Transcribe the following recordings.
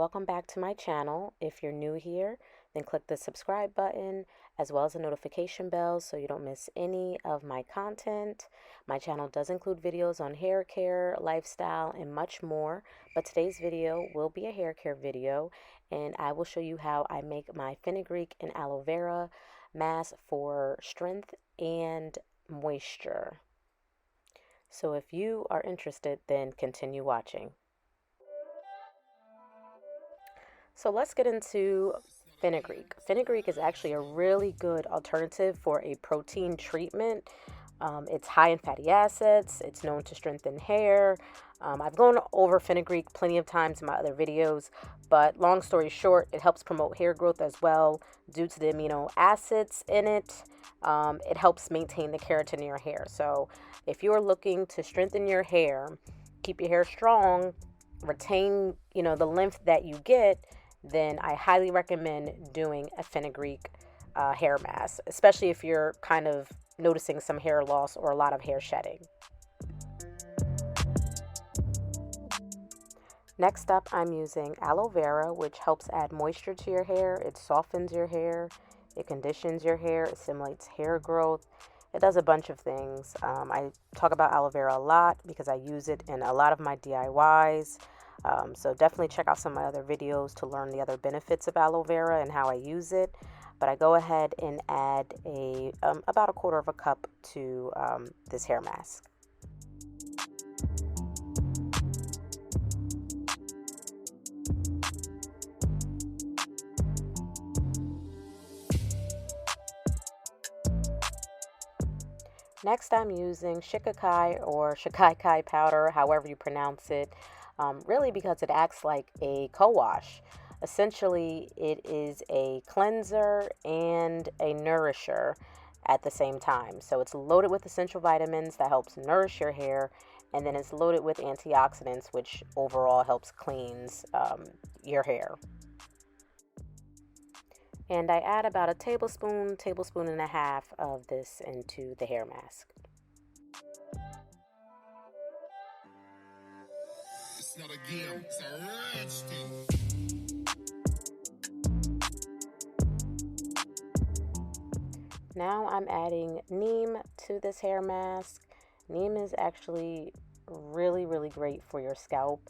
welcome back to my channel. If you're new here, then click the subscribe button as well as the notification bell so you don't miss any of my content. My channel does include videos on hair care, lifestyle, and much more, but today's video will be a hair care video, and I will show you how I make my Fenugreek and Aloe Vera mask for strength and moisture. So if you are interested, then continue watching. So let's get into fenugreek. Fenugreek is actually a really good alternative for a protein treatment. It's high in fatty acids. It's known to strengthen hair. I've gone over fenugreek plenty of times in my other videos, but long story short, it helps promote hair growth as well due to the amino acids in it. It helps maintain the keratin in your hair. So if you're looking to strengthen your hair, keep your hair strong, retain, the length that you get, then I highly recommend doing a fenugreek hair mask, especially if you're kind of noticing some hair loss or a lot of hair shedding. Next up, I'm using aloe vera, which helps add moisture to your hair. It softens your hair, it conditions your hair, it stimulates hair growth. It does a bunch of things. I talk about aloe vera a lot because I use it in a lot of my DIYs. So definitely check out some of my other videos to learn the other benefits of aloe vera and how I use it. But I go ahead and add about a quarter of a cup to this hair mask. Next, I'm using shikakai or shikakai powder, however you pronounce it, really because it acts like a co-wash. Essentially, it is a cleanser and a nourisher at the same time. So it's loaded with essential vitamins that helps nourish your hair, and then it's loaded with antioxidants, which overall helps cleanse your hair. And I add about a tablespoon and a half of this into the hair mask. It's not a game, it's a rich thing. Now I'm adding neem to this hair mask. Neem is actually really, really great for your scalp.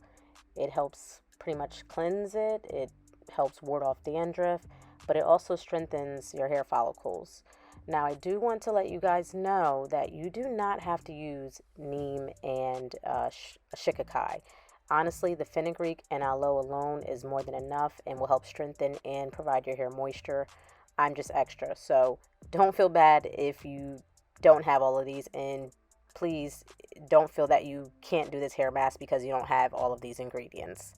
It helps pretty much cleanse it. It helps ward off dandruff, but it also strengthens your hair follicles. Now, I do want to let you guys know that you do not have to use neem and shikakai. Honestly, the fenugreek and aloe alone is more than enough and will help strengthen and provide your hair moisture. I'm just extra, so don't feel bad if you don't have all of these, and please don't feel that you can't do this hair mask because you don't have all of these ingredients.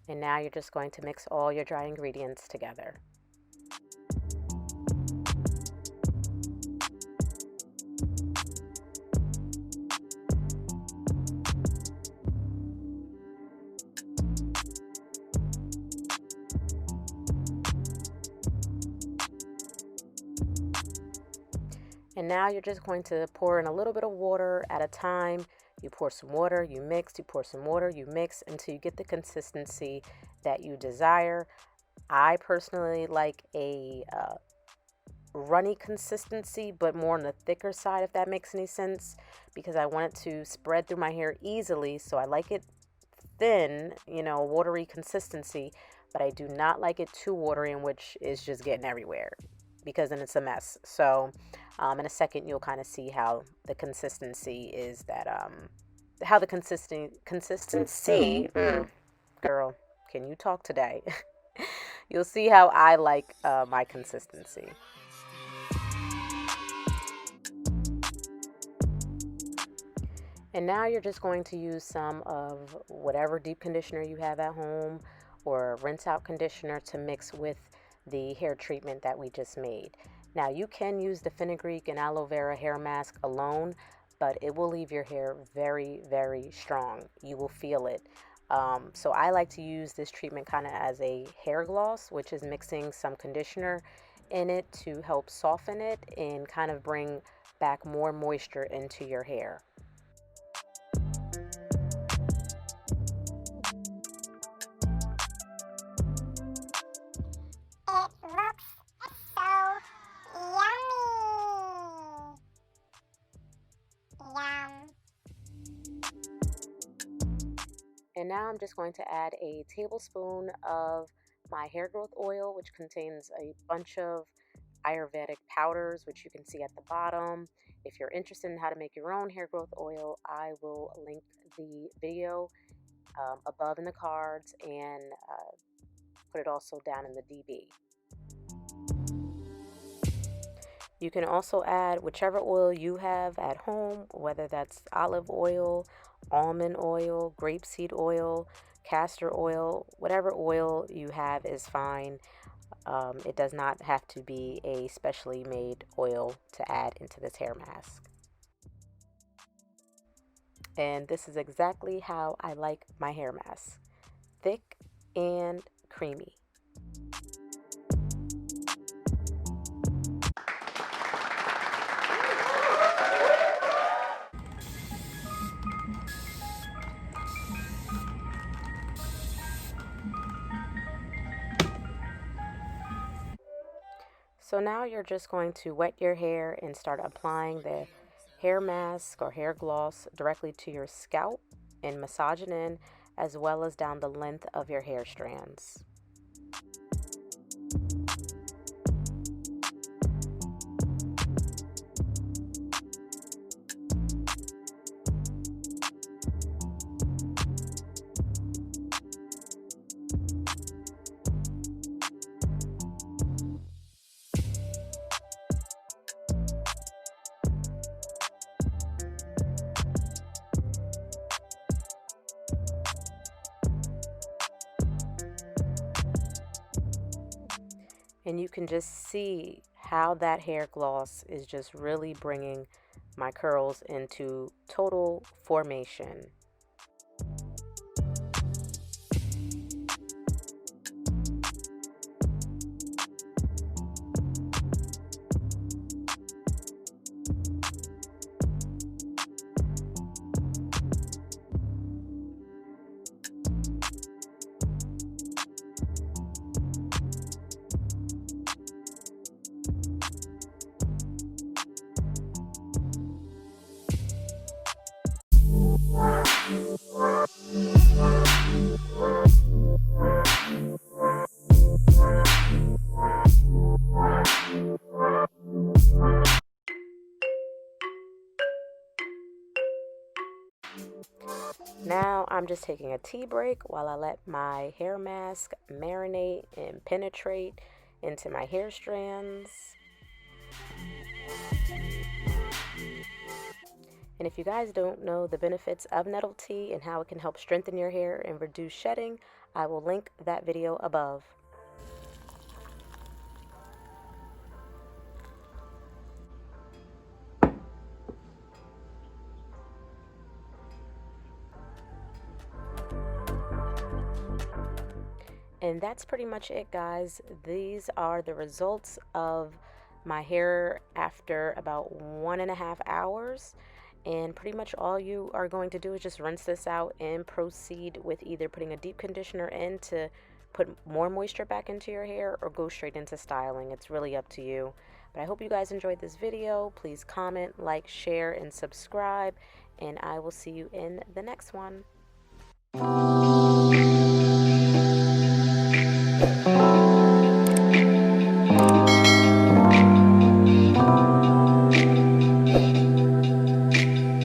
And now you're just going to mix all your dry ingredients together. And now you're just going to pour in a little bit of water at a time. You pour some water, you mix, you pour some water, you mix until you get the consistency that you desire. I personally like a runny consistency, but more on the thicker side, if that makes any sense, because I want it to spread through my hair easily. So I like it thin, watery consistency, but I do not like it too watery, in which is just getting everywhere, because then it's a mess. So in a second, you'll kind of see how the consistency is that, how the consistency, girl, can you talk today? You'll see how I like my consistency. And now you're just going to use some of whatever deep conditioner you have at home or rinse out conditioner to mix with the hair treatment that we just made. Now you can use the fenugreek and aloe vera hair mask alone, but it will leave your hair very, very strong. You will feel it. So I like to use this treatment kind of as a hair gloss, which is mixing some conditioner in it to help soften it and kind of bring back more moisture into your hair. And now I'm just going to add a tablespoon of my hair growth oil, which contains a bunch of Ayurvedic powders, which you can see at the bottom. If you're interested in how to make your own hair growth oil, I will link the video above in the cards and put it also down in the DB. You can also add whichever oil you have at home, whether that's olive oil, almond oil, grapeseed oil, castor oil, whatever oil you have is fine. It does not have to be a specially made oil to add into this hair mask. And this is exactly how I like my hair mask: thick and creamy. So now you're just going to wet your hair and start applying the hair mask or hair gloss directly to your scalp and massage it in, as well as down the length of your hair strands. And you can just see how that hair gloss is just really bringing my curls into total formation. Now I'm just taking a tea break while I let my hair mask marinate and penetrate into my hair strands. And if you guys don't know the benefits of nettle tea and how it can help strengthen your hair and reduce shedding, I will link that video above. And that's pretty much it, guys. These are the results of my hair after about 1.5 hours. And pretty much all you are going to do is just rinse this out and proceed with either putting a deep conditioner in to put more moisture back into your hair or go straight into styling. It's really up to you. But I hope you guys enjoyed this video. Please comment, like, share, and subscribe. And I will see you in the next one.